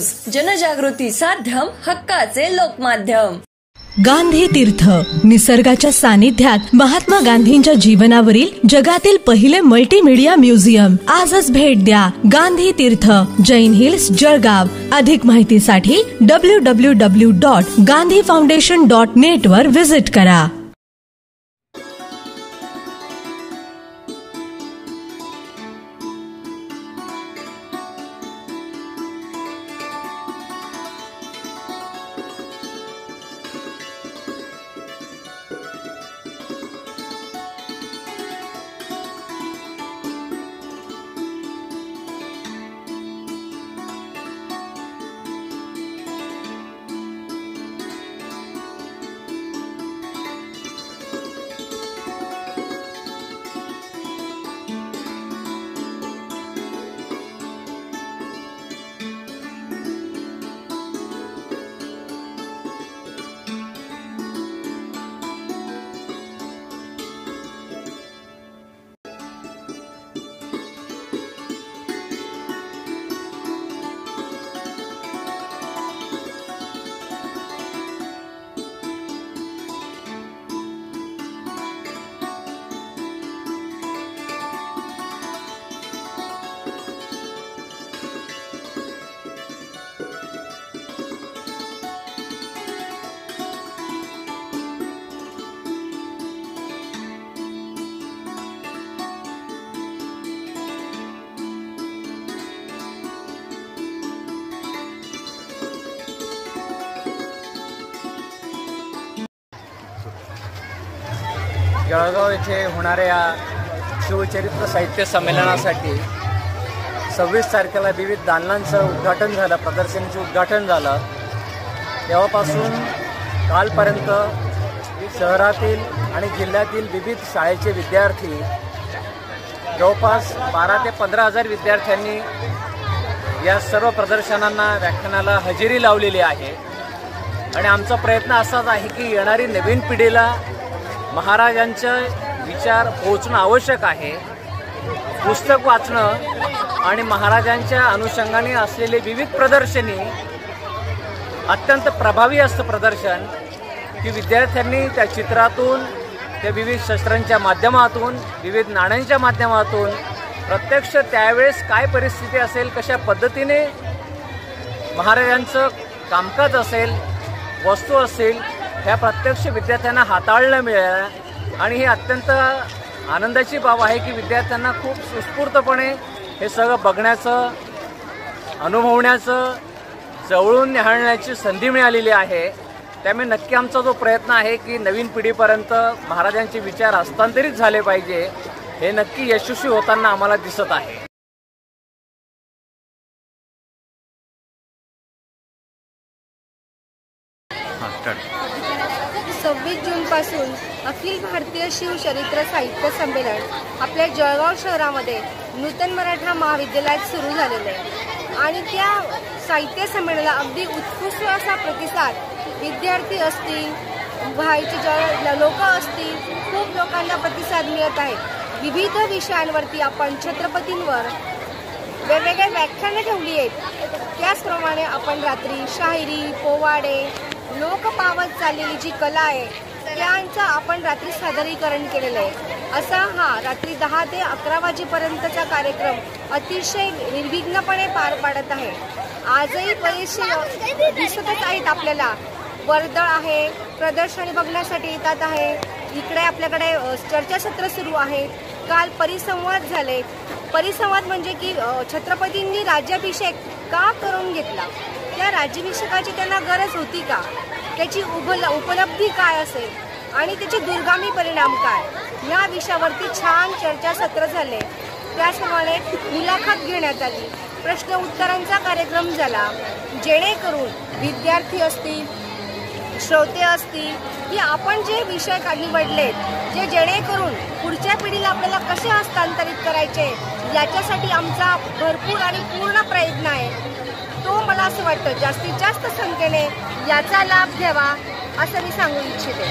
News, जनजागृती साध्यम, हक्काचे लोकमाध्यम। गांधी तीर्थ, निसर्गाच्या सानिध्यात महात्मा गांधींच्या जीवनावरील जगातील पहिले मल्टीमीडिया म्युझियम। आजच भेट द्या गांधी तीर्थ, जैन हिल्स, जळगाव। अधिक माहितीसाठी www.gandhifoundation.net वर विजिट करा। जळगाव येथे होणाऱ्या शिवचरित्र साहित्य संमेलनासाठी 26 तारखेला विविध दालनांचं उद्घाटन झालं, प्रदर्शनीचं उद्घाटन झालं। तेव्हापासून कालपर्यंत शहरातील आणि जिल्ह्यातील विविध शाळेचे विद्यार्थी, जवळपास 12 ते 15 हजार विद्यार्थ्यांनी या सर्व प्रदर्शनांना, व्याख्यानाला हजेरी लावलेली आहे। आणि आमचा प्रयत्न असाच आहे की येणारी नवीन पिढीला महाराजांचे विचार पोहोचणं आवश्यक आहे। पुस्तक वाचणं आणि महाराजांच्या अनुषंगाने असलेले विविध प्रदर्शनी अत्यंत प्रभावी असतं प्रदर्शन, की विद्यार्थ्यांनी त्या चित्रातून, त्या विविध शस्त्रांच्या माध्यमातून, विविध नाण्यांच्या माध्यमातून प्रत्यक्ष त्यावेळेस काय परिस्थिती असेल, कशा पद्धतीने महाराजांचं कामकाज असेल, वस्तू असेल, ह्या प्रत्यक्ष विद्यार्थ्यांना हाताळणं मिळालं। आणि ही अत्यंत आनंदाची बाब आहे की विद्यार्थ्यांना खूप उत्स्फूर्तपणे हे सगळं बघण्याचं, अनुभवण्याचं, जवळून निहाळण्याची संधी मिळालेली आहे। त्यामुळे नक्की आमचा जो प्रयत्न आहे की नवीन पिढीपर्यंत महाराजांचे विचार हस्तांतरित झाले पाहिजे, हे नक्की यशस्वी होताना आम्हाला दिसत आहे। 26 जूनपासून अखिल भारतीय शिवचरित्र साहित्य संमेलन आपल्या जळगाव शहरामध्ये नूतन मराठा महाविद्यालयात सुरू झालेलं आहे। आणि त्या साहित्य संमेलनाला अगदी उत्कृष्ट असा प्रतिसाद विद्यार्थी असतील, बाहेरचे लोक असतील, खूप लोकांना प्रतिसाद मिळत आहे। विविध विषयांवरती आपण छत्रपतींवर वेगवेगळ्या व्याख्यानं ठेवली आहेत। त्याचप्रमाणे आपण रात्री शाहिरी, पोवाडे, लोक पावत चाललेली जी कला आहे त्यांचं आपण रात्री सादरीकरण केलेलं आहे। असा हा रात्री 10 ते 11 वाजेपर्यंतचा कार्यक्रम अतिशय निर्विघ्नपणे पार पाडत आहे। आजही बरेचसे दिसतच आहेत आपल्याला, वर्दळ आहे, प्रदर्शनी बघण्यासाठी येतात आहे। इकडे आपल्याकडे चर्चासत्र सुरू आहे। काल परिसंवाद झाले। परिसंवाद म्हणजे की छत्रपतींनी राज्याभिषेक का करून घेतला, त्या राज्याभिषेकाची त्यांना गरज होती का, त्याची उपलब्धी काय असेल आणि त्याचे दूरगामी परिणाम काय, या विषयावरती छान चर्चासत्र झाले। त्याचप्रमाणे मुलाखत घेण्यात आली, प्रश्न उत्तरांचा कार्यक्रम झाला, जेणेकरून विद्यार्थी असतील, श्रोते असतील, की आपण जे विषय निवडलेत, जे जेणेकरून पुढच्या पिढीला आपल्याला कसे हस्तांतरित करायचे, याच्यासाठी आमचा भरपूर आणि पूर्ण प्रयत्न आहे। तो मला असं वाटतं जास्तीत जास्त संख्येने याचा लाभ घ्यावा असं मी सांगू इच्छिते।